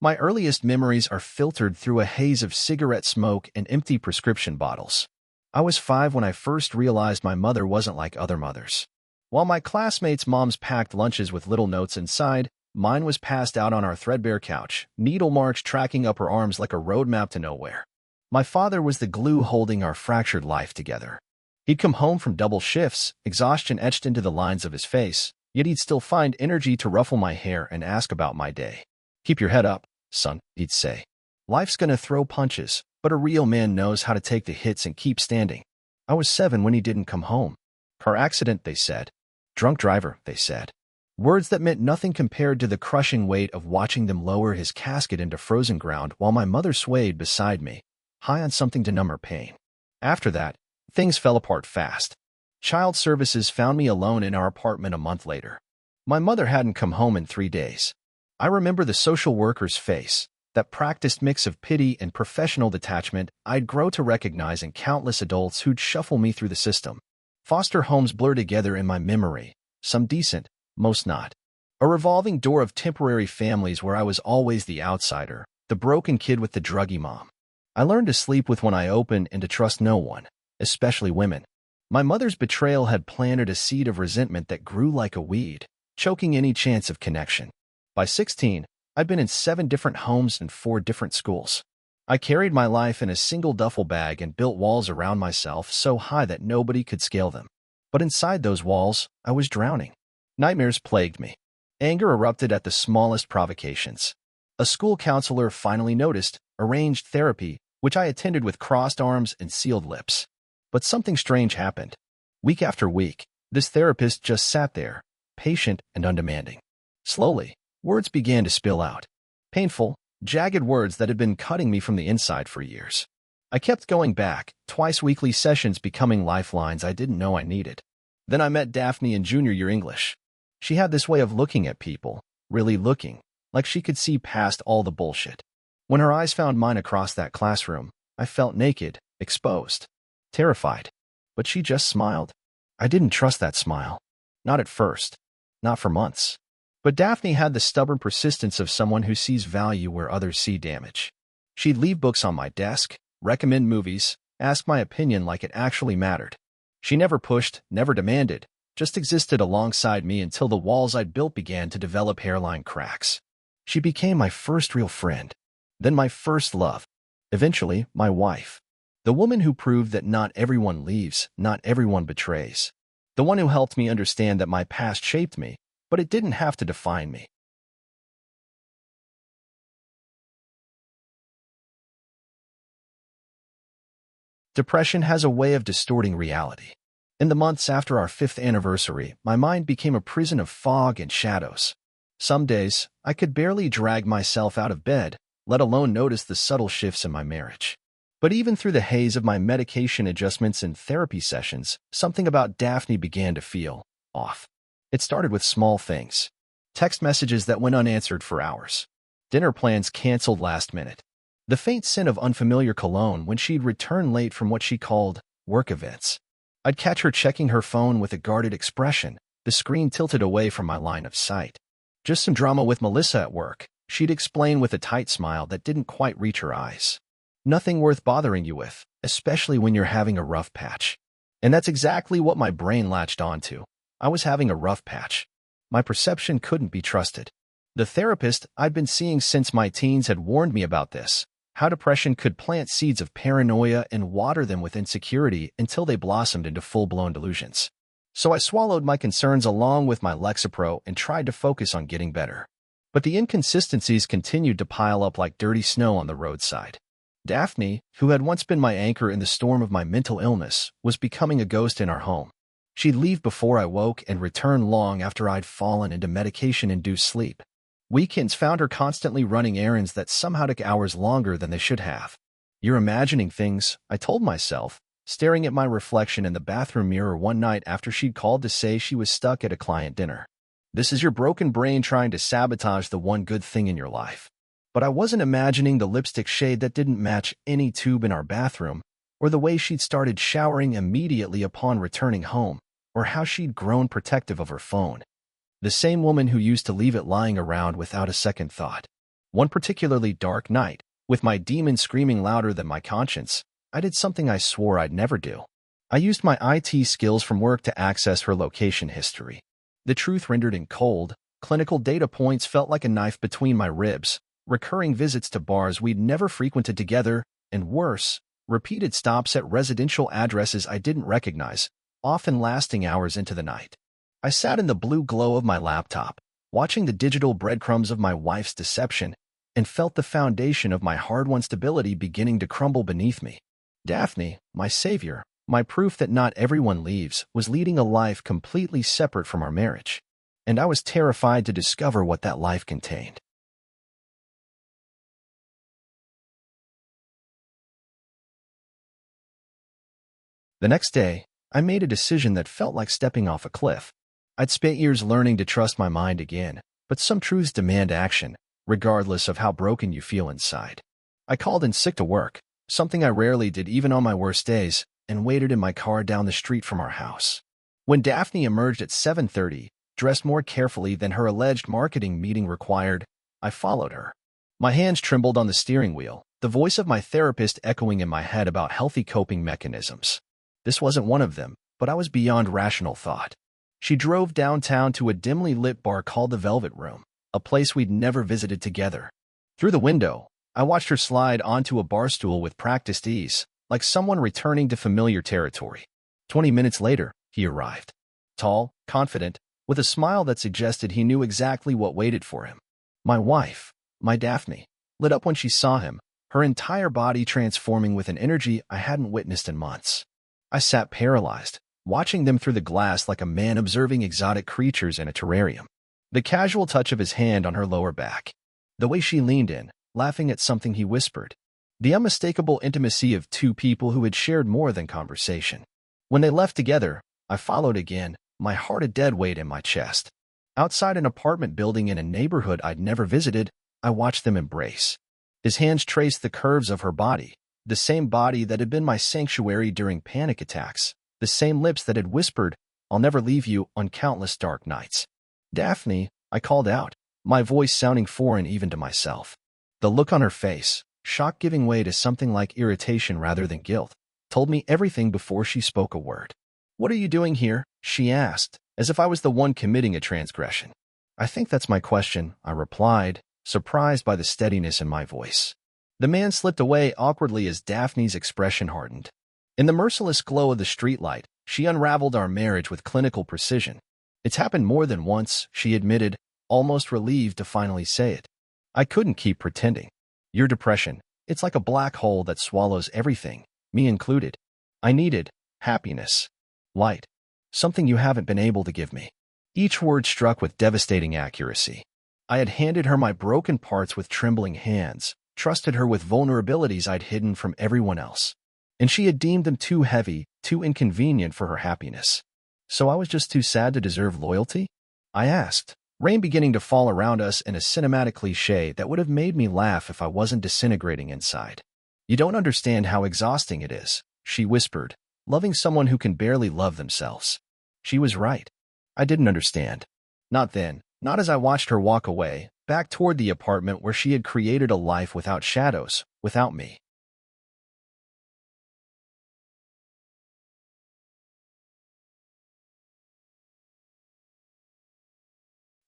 My earliest memories are filtered through a haze of cigarette smoke and empty prescription bottles. I was 5 when I first realized my mother wasn't like other mothers. While my classmates' moms packed lunches with little notes inside, mine was passed out on our threadbare couch, needle marks tracking up her arms like a roadmap to nowhere. My father was the glue holding our fractured life together. He'd come home from double shifts, exhaustion etched into the lines of his face, yet he'd still find energy to ruffle my hair and ask about my day. "Keep your head up, son," he'd say. "Life's gonna throw punches, but a real man knows how to take the hits and keep standing." I was 7 when he didn't come home. Car accident, they said. Drunk driver, they said. Words that meant nothing compared to the crushing weight of watching them lower his casket into frozen ground while my mother swayed beside me, high on something to numb her pain. After that, things fell apart fast. Child services found me alone in our apartment a month later. My mother hadn't come home in 3 days. I remember the social worker's face, that practiced mix of pity and professional detachment I'd grow to recognize in countless adults who'd shuffle me through the system. Foster homes blur together in my memory, some decent, most not. A revolving door of temporary families where I was always the outsider, the broken kid with the druggy mom. I learned to sleep with one eye open and to trust no one, especially women. My mother's betrayal had planted a seed of resentment that grew like a weed, choking any chance of connection. By 16, I'd been in 7 different homes and 4 different schools. I carried my life in a single duffel bag and built walls around myself so high that nobody could scale them. But inside those walls, I was drowning. Nightmares plagued me. Anger erupted at the smallest provocations. A school counselor finally noticed, arranged therapy, which I attended with crossed arms and sealed lips. But something strange happened. Week after week, this therapist just sat there, patient and undemanding. Slowly, words began to spill out. Painful, jagged words that had been cutting me from the inside for years. I kept going back, twice-weekly sessions becoming lifelines I didn't know I needed. Then I met Daphne in junior year English. She had this way of looking at people, really looking, like she could see past all the bullshit. When her eyes found mine across that classroom, I felt naked, exposed, terrified. But she just smiled. I didn't trust that smile. Not at first. Not for months. But Daphne had the stubborn persistence of someone who sees value where others see damage. She'd leave books on my desk, recommend movies, ask my opinion like it actually mattered. She never pushed, never demanded, just existed alongside me until the walls I'd built began to develop hairline cracks. She became my first real friend, then my first love, eventually my wife. The woman who proved that not everyone leaves, not everyone betrays. The one who helped me understand that my past shaped me, but it didn't have to define me. Depression has a way of distorting reality. In the months after our 5th anniversary, my mind became a prison of fog and shadows. Some days, I could barely drag myself out of bed, let alone notice the subtle shifts in my marriage. But even through the haze of my medication adjustments and therapy sessions, something about Daphne began to feel off. It started with small things. Text messages that went unanswered for hours. Dinner plans canceled last minute. The faint scent of unfamiliar cologne when she'd return late from what she called work events. I'd catch her checking her phone with a guarded expression, the screen tilted away from my line of sight. "Just some drama with Melissa at work," she'd explain with a tight smile that didn't quite reach her eyes. "Nothing worth bothering you with, especially when you're having a rough patch." And that's exactly what my brain latched onto. I was having a rough patch. My perception couldn't be trusted. The therapist I'd been seeing since my teens had warned me about this, how depression could plant seeds of paranoia and water them with insecurity until they blossomed into full-blown delusions. So I swallowed my concerns along with my Lexapro and tried to focus on getting better. But the inconsistencies continued to pile up like dirty snow on the roadside. Daphne, who had once been my anchor in the storm of my mental illness, was becoming a ghost in our home. She'd leave before I woke and return long after I'd fallen into medication-induced sleep. Weekends found her constantly running errands that somehow took hours longer than they should have. "You're imagining things," I told myself, staring at my reflection in the bathroom mirror one night after she'd called to say she was stuck at a client dinner. "This is your broken brain trying to sabotage the one good thing in your life." But I wasn't imagining the lipstick shade that didn't match any tube in our bathroom, or the way she'd started showering immediately upon returning home, or how she'd grown protective of her phone. The same woman who used to leave it lying around without a second thought. One particularly dark night, with my demon screaming louder than my conscience, I did something I swore I'd never do. I used my IT skills from work to access her location history. The truth rendered in cold, clinical data points felt like a knife between my ribs, recurring visits to bars we'd never frequented together, and worse, repeated stops at residential addresses I didn't recognize, often lasting hours into the night. I sat in the blue glow of my laptop, watching the digital breadcrumbs of my wife's deception, and felt the foundation of my hard-won stability beginning to crumble beneath me. Daphne, my savior, my proof that not everyone leaves, was leading a life completely separate from our marriage. And I was terrified to discover what that life contained. The next day, I made a decision that felt like stepping off a cliff. I'd spent years learning to trust my mind again, but some truths demand action, regardless of how broken you feel inside. I called in sick to work, something I rarely did even on my worst days, and waited in my car down the street from our house. When Daphne emerged at 7:30, dressed more carefully than her alleged marketing meeting required, I followed her. My hands trembled on the steering wheel, the voice of my therapist echoing in my head about healthy coping mechanisms. This wasn't one of them, but I was beyond rational thought. She drove downtown to a dimly lit bar called the Velvet Room, a place we'd never visited together. Through the window, I watched her slide onto a bar stool with practiced ease, like someone returning to familiar territory. 20 minutes later, he arrived. Tall, confident, with a smile that suggested he knew exactly what waited for him. My wife, my Daphne, lit up when she saw him, her entire body transforming with an energy I hadn't witnessed in months. I sat paralyzed, watching them through the glass like a man observing exotic creatures in a terrarium. The casual touch of his hand on her lower back. The way she leaned in, laughing at something he whispered. The unmistakable intimacy of two people who had shared more than conversation. When they left together, I followed again, my heart a dead weight in my chest. Outside an apartment building in a neighborhood I'd never visited, I watched them embrace. His hands traced the curves of her body, the same body that had been my sanctuary during panic attacks, the same lips that had whispered, "I'll never leave you," on countless dark nights. "Daphne," I called out, my voice sounding foreign even to myself. The look on her face, shock giving way to something like irritation rather than guilt, told me everything before she spoke a word. "What are you doing here?" she asked, as if I was the one committing a transgression. "I think that's my question," I replied, surprised by the steadiness in my voice. The man slipped away awkwardly as Daphne's expression hardened. In the merciless glow of the streetlight, she unraveled our marriage with clinical precision. "It's happened more than once," she admitted, almost relieved to finally say it. "I couldn't keep pretending. Your depression, it's like a black hole that swallows everything, me included. I needed happiness, light, something you haven't been able to give me." Each word struck with devastating accuracy. I had handed her my broken parts with trembling hands, trusted her with vulnerabilities I'd hidden from everyone else. And she had deemed them too heavy, too inconvenient for her happiness. So I was just too sad to deserve loyalty? I asked, rain beginning to fall around us in a cinematic cliché that would have made me laugh if I wasn't disintegrating inside. "You don't understand how exhausting it is," she whispered, loving someone who can barely love themselves. She was right. I didn't understand. Not then, not as I watched her walk away, back toward the apartment where she had created a life without shadows, without me.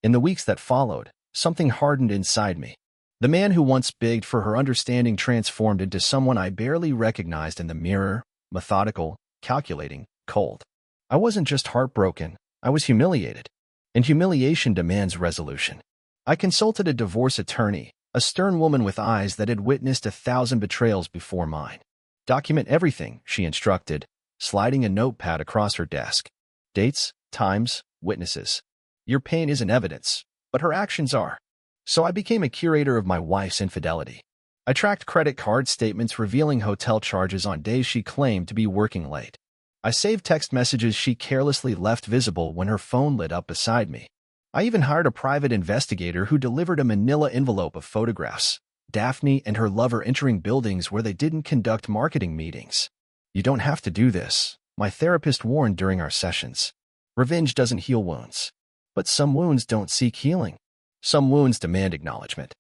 In the weeks that followed, something hardened inside me. The man who once begged for her understanding transformed into someone I barely recognized in the mirror, methodical, calculating, cold. I wasn't just heartbroken, I was humiliated. And humiliation demands resolution. I consulted a divorce attorney, a stern woman with eyes that had witnessed 1,000 betrayals before mine. "Document everything," she instructed, sliding a notepad across her desk. "Dates, times, witnesses. Your pain isn't evidence, but her actions are." So I became a curator of my wife's infidelity. I tracked credit card statements revealing hotel charges on days she claimed to be working late. I saved text messages she carelessly left visible when her phone lit up beside me. I even hired a private investigator who delivered a manila envelope of photographs, Daphne and her lover entering buildings where they didn't conduct marketing meetings. "You don't have to do this," my therapist warned during our sessions. "Revenge doesn't heal wounds. But some wounds don't seek healing. Some wounds demand acknowledgement."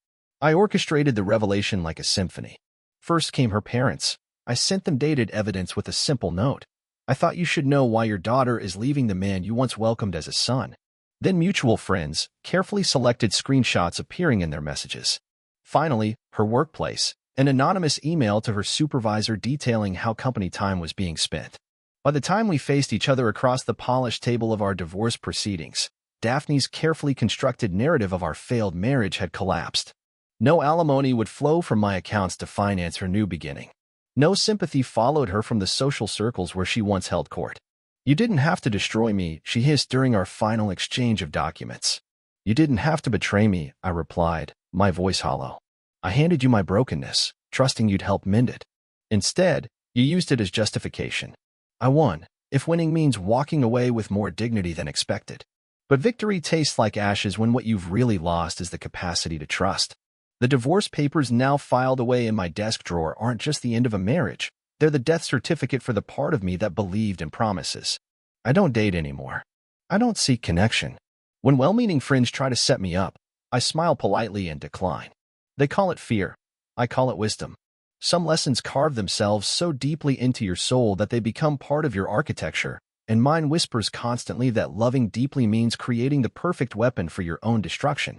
I orchestrated the revelation like a symphony. First came her parents. I sent them dated evidence with a simple note. I thought you should know why your daughter is leaving the man you once welcomed as a son. Then mutual friends, carefully selected screenshots appearing in their messages. Finally, her workplace, an anonymous email to her supervisor detailing how company time was being spent. By the time we faced each other across the polished table of our divorce proceedings, Daphne's carefully constructed narrative of our failed marriage had collapsed. No alimony would flow from my accounts to finance her new beginning. No sympathy followed her from the social circles where she once held court. You didn't have to destroy me, she hissed during our final exchange of documents. You didn't have to betray me, I replied, my voice hollow. I handed you my brokenness, trusting you'd help mend it. Instead, you used it as justification. I won, if winning means walking away with more dignity than expected. But victory tastes like ashes when what you've really lost is the capacity to trust. The divorce papers now filed away in my desk drawer aren't just the end of a marriage. They're the death certificate for the part of me that believed in promises. I don't date anymore. I don't seek connection. When well-meaning friends try to set me up, I smile politely and decline. They call it fear. I call it wisdom. Some lessons carve themselves so deeply into your soul that they become part of your architecture, and mine whispers constantly that loving deeply means creating the perfect weapon for your own destruction.